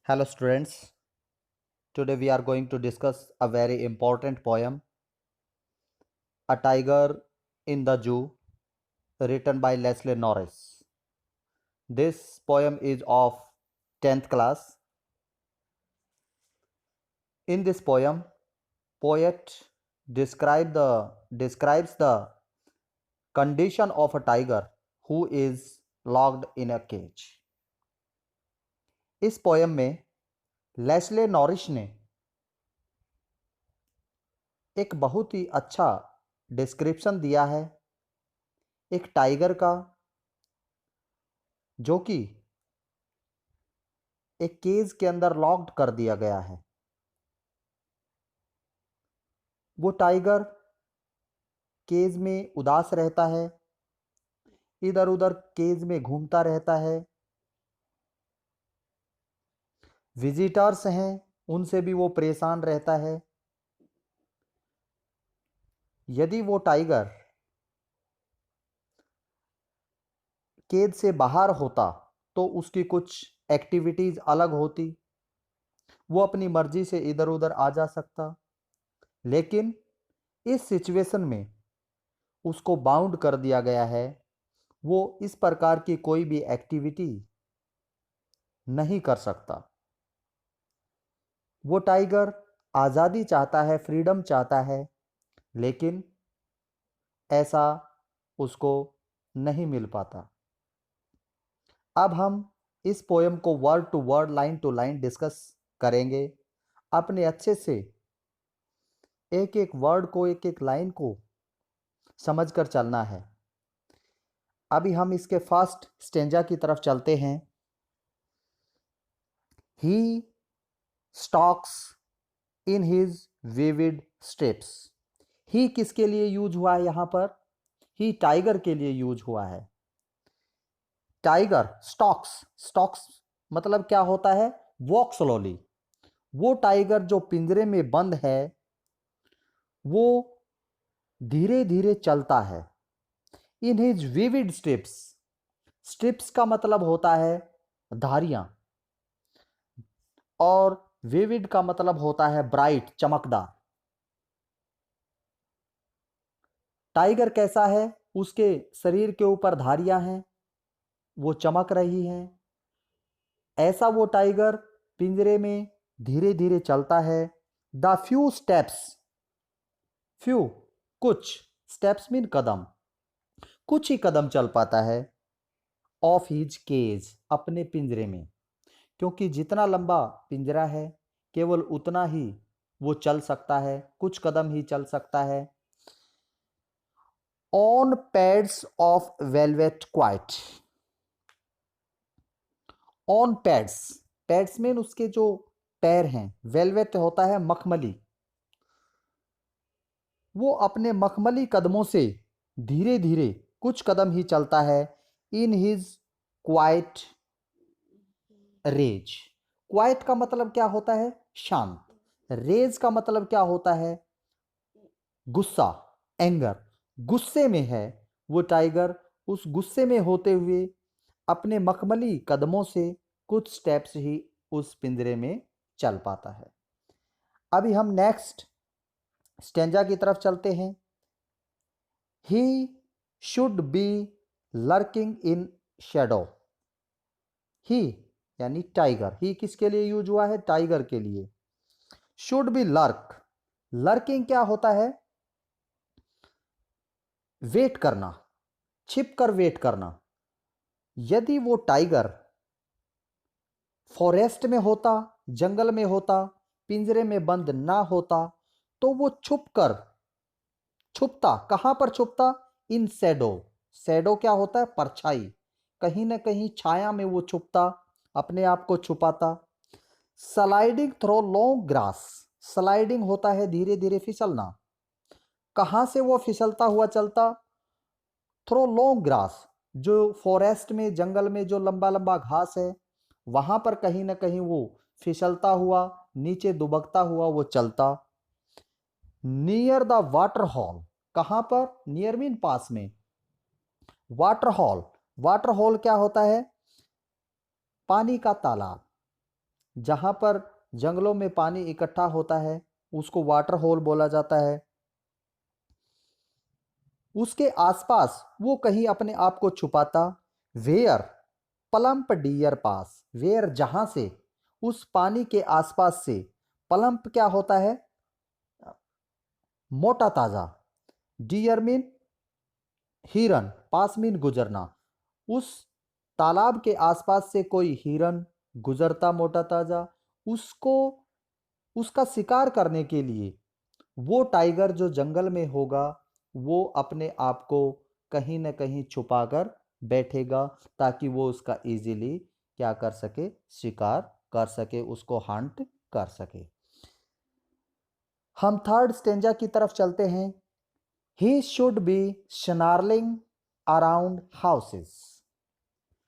Hello students, today we are going to discuss a very important poem, A Tiger in the Zoo, written by Leslie Norris. This poem is of 10th class. In this poem, poet describes the condition of a tiger who is locked in a cage. इस poem में Leslie Norris ने एक बहुत ही अच्छा description दिया है एक tiger का जो कि एक केज के अंदर लॉक्ड कर दिया गया है। वो टाइगर केज में उदास रहता है, इधर उधर केज में घूमता रहता है। विजिटर्स हैं, उनसे भी वो परेशान रहता है। यदि वो टाइगर केज से बाहर होता तो उसकी कुछ एक्टिविटीज अलग होती, वो अपनी मर्जी से इधर उधर आ जा सकता। लेकिन इस सिचुएशन में उसको बाउंड कर दिया गया है, वो इस प्रकार की कोई भी एक्टिविटी नहीं कर सकता। वो टाइगर आज़ादी चाहता है, फ्रीडम चाहता है, लेकिन ऐसा उसको नहीं मिल पाता। अब हम इस पोयम को word to word, line to line discuss करेंगे। अपने अच्छे से एक एक वर्ड को, एक एक लाइन को समझकर चलना है। अभी हम इसके फर्स्ट स्टेंजा की तरफ चलते हैं। He stalks in his vivid steps. He किसके लिए यूज हुआ है यहां पर? ही टाइगर के लिए यूज हुआ है। टाइगर स्टॉक्स, स्टॉक्स मतलब क्या होता है? Walk slowly. वो टाइगर जो पिंजरे में बंद है वो धीरे धीरे चलता है। In his vivid steps, steps का मतलब होता है धारियां, और विविड का मतलब होता है ब्राइट, चमकदार। टाइगर कैसा है? उसके शरीर के ऊपर धारियां हैं, वो चमक रही हैं। ऐसा वो टाइगर पिंजरे में धीरे धीरे चलता है। द फ्यू स्टेप्स, फ्यू कुछ, स्टेप्स मीन कदम, कुछ ही कदम चल पाता है। ऑफ हिज केज, अपने पिंजरे में, क्योंकि जितना लंबा पिंजरा है केवल उतना ही वो चल सकता है, कुछ कदम ही चल सकता है। On pads of velvet quite. On pads, pads mean उसके जो पैर हैं, वेलवेट होता है मखमली। वो अपने मखमली कदमों से धीरे धीरे कुछ कदम ही चलता है। In his quiet rage. Quiet का मतलब क्या होता है? शांत। रेज का मतलब क्या होता है? गुस्सा, एंगर। गुस्से में है वो टाइगर। उस गुस्से में होते हुए अपने मखमली कदमों से कुछ स्टेप्स ही उस पिंजरे में चल पाता है। अभी हम नेक्स्ट स्टेंजा की तरफ चलते हैं। He should be lurking in shadow. He यानी टाइगर, ही किसके लिए यूज हुआ है? टाइगर के लिए। शुड बी लर्क, लर्किंग क्या होता है? वेट करना, छिप कर वेट करना। यदि वो टाइगर फॉरेस्ट में होता, जंगल में होता, पिंजरे में बंद ना होता, तो वो छुपता कहां पर छुपता? In Shadow. शैडो क्या होता है? परछाई। कहीं ना कहीं छाया में वो छुपता, अपने आप को छुपाता। Sliding through long grass, sliding होता है धीरे धीरे फिसलना। कहां से वो फिसलता हुआ चलता? थ्रो लॉन्ग ग्रास, जो फॉरेस्ट में, जंगल में जो लंबा लंबा घास है वहां पर कहीं ना कहीं वो फिसलता हुआ, नीचे दुबकता हुआ वो चलता। नियर द वाटर हॉल, कहां पर? नियर मीन पास में। वाटर हॉल, वाटर हॉल क्या होता है? पानी का तालाब। जहां पर जंगलों में पानी इकट्ठा होता है उसको वाटर होल बोला जाता है। उसके आसपास वो कहीं अपने आप को छुपाता। Where plump deer pass, where जहां से, उस पानी के आसपास से, प्लम्प क्या होता है, मोटा ताजा, डियर मीन हिरन, पास मीन गुजरना। उस तालाब के आसपास से कोई हिरन गुजरता मोटा ताजा, उसको उसका शिकार करने के लिए वो टाइगर जो जंगल में होगा वो अपने आप को कहीं न कहीं छुपाकर बैठेगा ताकि वो उसका इजीली क्या कर सके, शिकार कर सके, उसको हंट कर सके। हम थर्ड स्टेंजा की तरफ चलते हैं। He should B snarling around houses.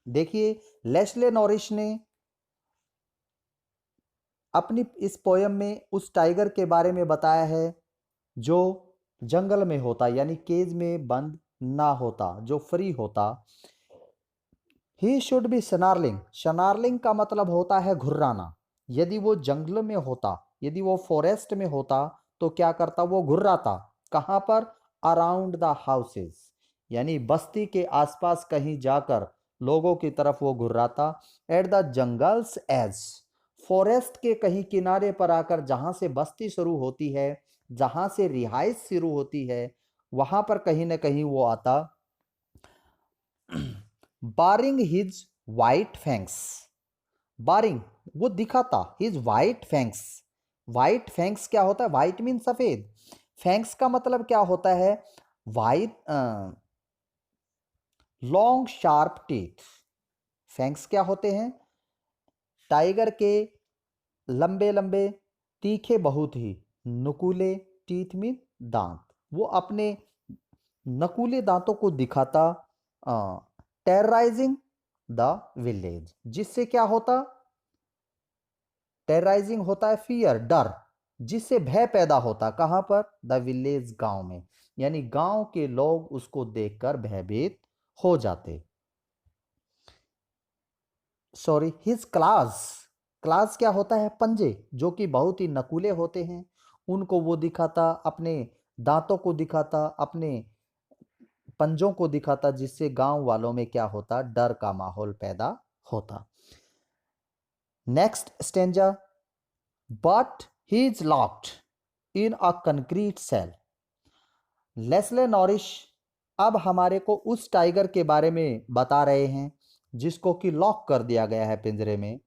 देखिए, लेस्ले नॉरिश ने अपनी इस पोयम में उस टाइगर के बारे में बताया है जो जंगल में होता, यानी केज में बंद ना होता, जो फ्री होता। ही शुड बी स्नार्लिंग, स्नार्लिंग का मतलब होता है घुर्राना। यदि वो जंगल में होता, यदि वो फॉरेस्ट में होता तो क्या करता, वो घुर्राता। कहां पर, अराउंड द हाउसेस, यानी बस्ती के आसपास कहीं जाकर लोगों की तरफ वो घुर्राता। At the jungle's edge, forest के कहीं किनारे पर आकर, जहां से बस्ती शुरू होती है, जहां से रिहाइश शुरू होती है, वहां पर कहीं ना कहीं वो आता। बारिंग हिज वाइट फैंक्स, बारिंग वो दिखाता, his white fangs. White fangs क्या होता है, वाइट मीन सफेद, फैंक्स का मतलब क्या होता है, white, long sharp teeth. Fangs क्या होते हैं, टाइगर के लंबे लंबे तीखे बहुत ही नुकीले, टीथ मीन दांत, वो अपने नकुले दांतों को दिखाता, टेरराइजिंग द विलेज, जिससे क्या होता, टेरराइजिंग होता है फियर, डर, जिससे भय पैदा होता। कहां पर, द विलेज, गांव में, यानी गांव के लोग उसको देखकर भयभीत हो जाते। सॉरी, हिज क्लास, क्लास क्या होता है, पंजे, जो कि बहुत ही नकुले होते हैं, उनको वो दिखाता, अपने दांतों को दिखाता, अपने पंजों को दिखाता, जिससे गांव वालों में क्या होता, डर का माहौल पैदा होता। Next stanza, but he is locked in a concrete cell. Leslie Norris अब हमारे को उस टाइगर के बारे में बता रहे हैं जिसको कि लॉक कर दिया गया है पिंजरे में।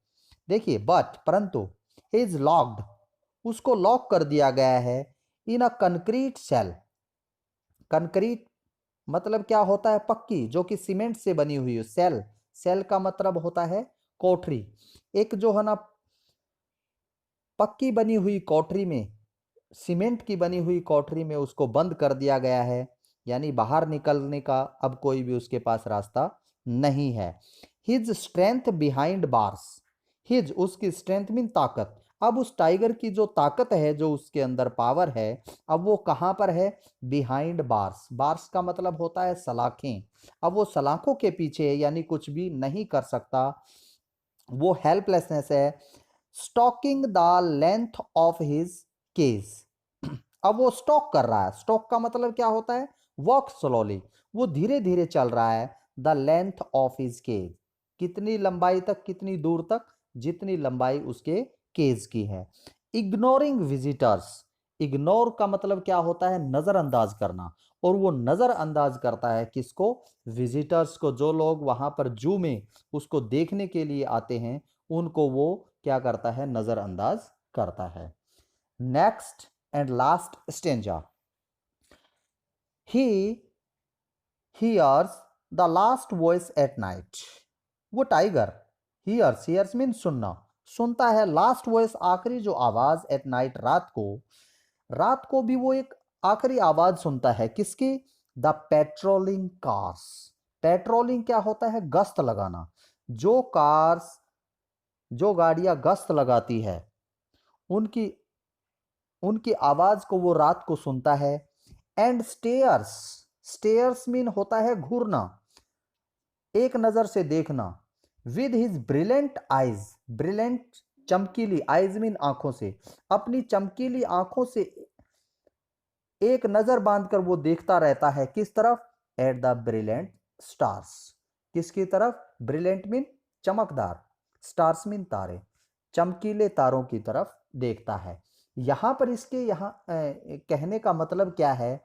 देखिए, बट परंतु, ही इज लॉक्ड, उसको लॉक कर दिया गया है, इन अ कंक्रीट सेल। कंक्रीट मतलब क्या होता है, पक्की, जो कि सीमेंट से बनी हुई है। सेल, सेल का मतलब होता है कोठरी, एक जो है ना पक्की बनी हुई कोठरी में, सीमेंट की बनी हुई कोठरी में उसको बंद कर दिया गया है, यानी बाहर निकलने का अब कोई भी उसके पास रास्ता नहीं है। His strength behind bars, his उसकी स्ट्रेंथ मीन ताकत, अब उस टाइगर की जो ताकत है, जो उसके अंदर पावर है, अब वो कहां पर है, बिहाइंड बार्स, बार्स का मतलब होता है सलाखें, अब वो सलाखों के पीछे है, यानी कुछ भी नहीं कर सकता, वो हेल्पलेसनेस है। Stalking the length of his cage, अब वो स्टॉक कर रहा है, स्टॉक का मतलब क्या होता है, वॉक स्लोली, वो धीरे धीरे चल रहा है। The length of his cage, कितनी लंबाई तक, कितनी दूर तक, जितनी लंबाई उसके केज की है। इग्नोरिंग विजिटर्स, इग्नोर का मतलब क्या होता है, नजरअंदाज करना, और वो नजरअंदाज करता है किसको, विजिटर्स को, जो लोग वहां पर जू में उसको देखने के लिए आते हैं, उनको वो क्या करता है, नजरअंदाज करता है। Next and last stanza, he hears the last voice at night. वो टाइगर हियर्स, हियर्स मीन सुनना, सुनता है, लास्ट वॉइस आखिरी जो आवाज, एट नाइट रात को, रात को भी वो एक आखिरी आवाज सुनता है, किसकी, द पेट्रोलिंग कार्स। पेट्रोलिंग क्या होता है, गश्त लगाना, जो कार्स, जो गाड़ियां गश्त लगाती है, उनकी उनकी आवाज को वो रात को सुनता है। एंड स्टेयर्स, स्टेयर्स मीन होता है घूरना, एक नजर से देखना। With his brilliant eyes, brilliant चमकीली, आइज मीन आंखों से, अपनी चमकीली आंखों से एक नजर बांधकर वो देखता रहता है किस तरफ, एट द ब्रिलियंट स्टार्स, किसकी तरफ, ब्रिलियंट मीन चमकदार, स्टार्स मीन तारे, चमकीले तारों की तरफ देखता है। यहां पर इसके यहां कहने का मतलब क्या है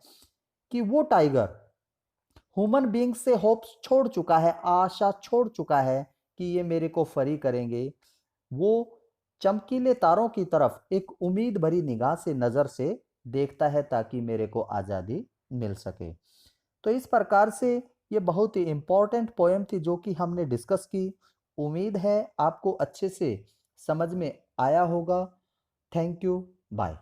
कि वो टाइगर ह्यूमन बीइंग से होप छोड़ चुका है, आशा छोड़ चुका है कि ये मेरे को फरी करेंगे। वो चमकीले तारों की तरफ एक उम्मीद भरी निगाह से नजर से देखता है ताकि मेरे को आज़ादी मिल सके। तो इस प्रकार से ये बहुत ही इंपॉर्टेंट पोएम थी जो कि हमने डिस्कस की। उम्मीद है आपको अच्छे से समझ में आया होगा। Thank you, bye.